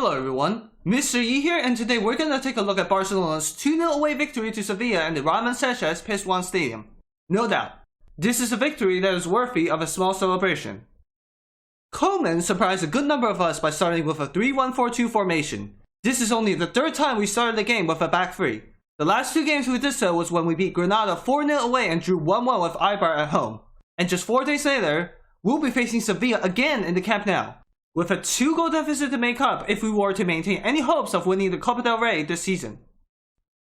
Hello everyone, Mr. Yi here, and today we're gonna take a look at Barcelona's 2-0 away victory to Sevilla in the Ramon Sanchez Pizjuan Stadium. No doubt, this is a victory that is worthy of a small celebration. Koeman surprised a good number of us by starting with a 3-1-4-2 formation. This is only the third time we started the game with a back three. The last two games we did so was when we beat Granada 4-0 away and drew 1-1 with Eibar at home. And just 4 days later, we'll be facing Sevilla again in the Camp Nou, with a 2-goal deficit to make up if we were to maintain any hopes of winning the Copa del Rey this season.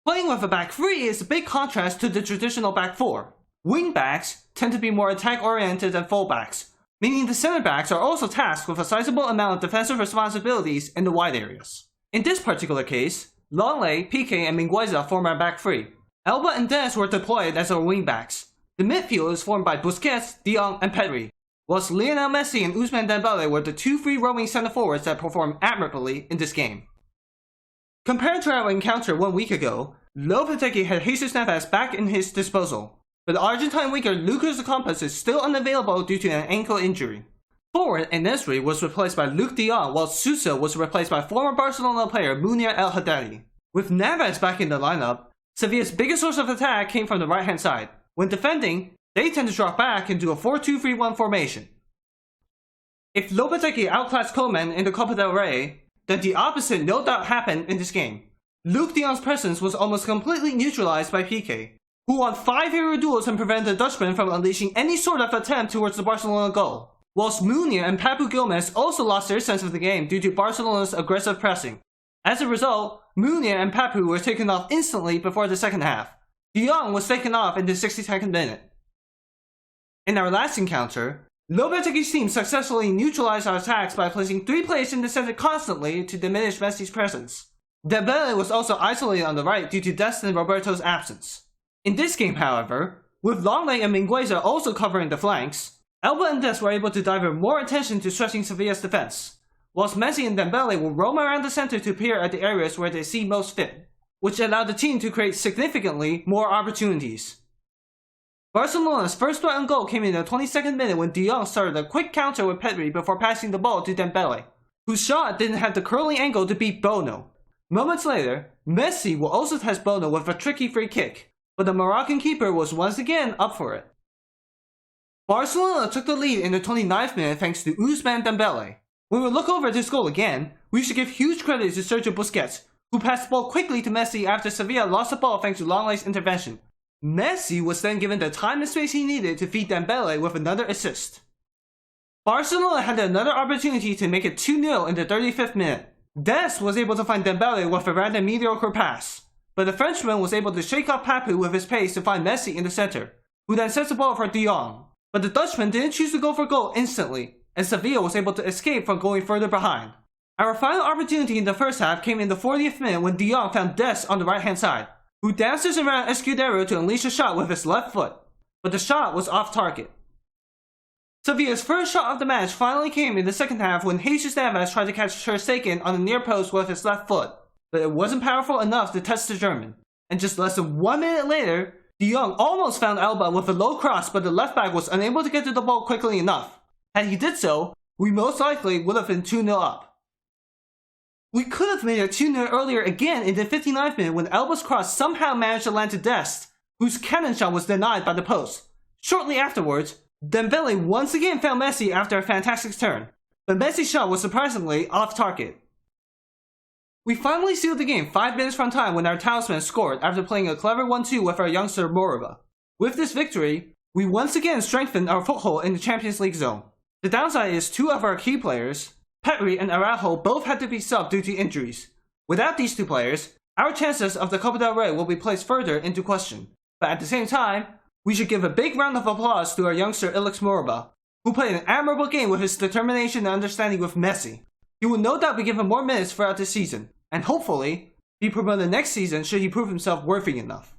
Playing with a back three is a big contrast to the traditional back four. Wing-backs tend to be more attack-oriented than full-backs, meaning the center-backs are also tasked with a sizable amount of defensive responsibilities in the wide areas. In this particular case, Longley, Piqué, and Mingueza form our back three. Alba and Des were deployed as our wing-backs. The midfield is formed by Busquets, De Jong, and Pedri, whilst Lionel Messi and Ousmane Dembele were the two free-roaming center-forwards that performed admirably in this game. Compared to our encounter 1 week ago, Lopetegui had Jesus Navas back in his disposal, but the Argentine winger Lucas Ocampos is still unavailable due to an ankle injury. Forward Enesri was replaced by Luke de Jong, while Sousa was replaced by former Barcelona player Munir El Haddadi. With Navas back in the lineup, Sevilla's biggest source of attack came from the right-hand side. When defending, they tend to drop back into a 4-2-3-1 formation. If Lopetegui outclassed Koeman in the Copa del Rey, then the opposite no doubt happened in this game. Luke de Jong's presence was almost completely neutralized by Piqué, who won 5 hero duels and prevented the Dutchman from unleashing any sort of attempt towards the Barcelona goal, whilst Munir and Papu Gomez also lost their sense of the game due to Barcelona's aggressive pressing. As a result, Munir and Papu were taken off instantly before the second half. De Jong was taken off in the 62nd minute. In our last encounter, Lopetegui's team successfully neutralized our attacks by placing 3 players in the center constantly to diminish Messi's presence. Dembele was also isolated on the right due to Dest and Roberto's absence. In this game, however, with Longley and Mingueza also covering the flanks, Alba and Dest were able to divert more attention to stretching Sevilla's defense, whilst Messi and Dembele will roam around the center to appear at the areas where they see most fit, which allowed the team to create significantly more opportunities. Barcelona's first threat on goal came in the 22nd minute when De Jong started a quick counter with Pedri before passing the ball to Dembele, whose shot didn't have the curling angle to beat Bono. Moments later, Messi will also test Bono with a tricky free kick, but the Moroccan keeper was once again up for it. Barcelona took the lead in the 29th minute thanks to Ousmane Dembele. When we look over this goal again, we should give huge credit to Sergio Busquets, who passed the ball quickly to Messi after Sevilla lost the ball thanks to Longley's intervention. Messi was then given the time and space he needed to feed Dembele with another assist. Barcelona had another opportunity to make it 2-0 in the 35th minute. Dest was able to find Dembele with a random mediocre pass, but the Frenchman was able to shake off Papu with his pace to find Messi in the center, who then sets the ball for De Jong. But the Dutchman didn't choose to go for goal instantly, and Sevilla was able to escape from going further behind. Our final opportunity in the first half came in the 40th minute when De Jong found Dest on the right-hand side, who dances around Escudero to unleash a shot with his left foot, but the shot was off target. Sevilla's first shot of the match finally came in the second half when Jesus Navas tried to catch Ter Stegen on the near post with his left foot, but it wasn't powerful enough to test the German. And just less than 1 minute later, De Jong almost found Alba with a low cross, but the left back was unable to get to the ball quickly enough. Had he did so, we most likely would have been 2-0 up. We could have made it 2-0 earlier again in the 59th minute when Alba's cross somehow managed to land to Dest, whose cannon shot was denied by the post. Shortly afterwards, Dembele once again found Messi after a fantastic turn, but Messi's shot was surprisingly off target. We finally sealed the game 5 minutes from time when our talisman scored after playing a clever 1-2 with our youngster Moriba. With this victory, we once again strengthened our foothold in the Champions League zone. The downside is 2 of our key players, Pedri and Araujo, both had to be subbed due to injuries. Without these 2 players, our chances of the Copa del Rey will be placed further into question. But at the same time, we should give a big round of applause to our youngster Ilax Moriba, who played an admirable game with his determination and understanding with Messi. He will no doubt be given more minutes throughout this season, and hopefully, be promoted next season should he prove himself worthy enough.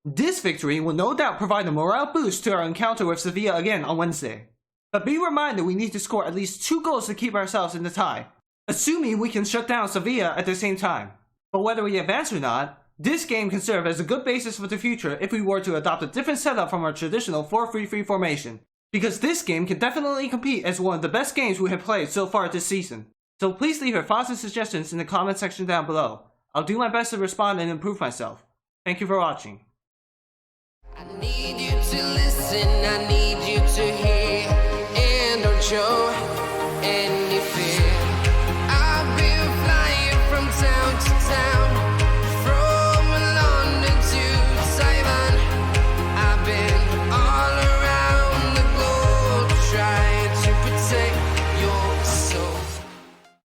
This victory will no doubt provide a morale boost to our encounter with Sevilla again on Wednesday. But be reminded we need to score at least 2 goals to keep ourselves in the tie, assuming we can shut down Sevilla at the same time. But whether we advance or not, this game can serve as a good basis for the future if we were to adopt a different setup from our traditional 4-3-3 formation, because this game can definitely compete as one of the best games we have played so far this season. So please leave your thoughts and suggestions in the comment section down below. I'll do my best to respond and improve myself. Thank you for watching. I need you to listen,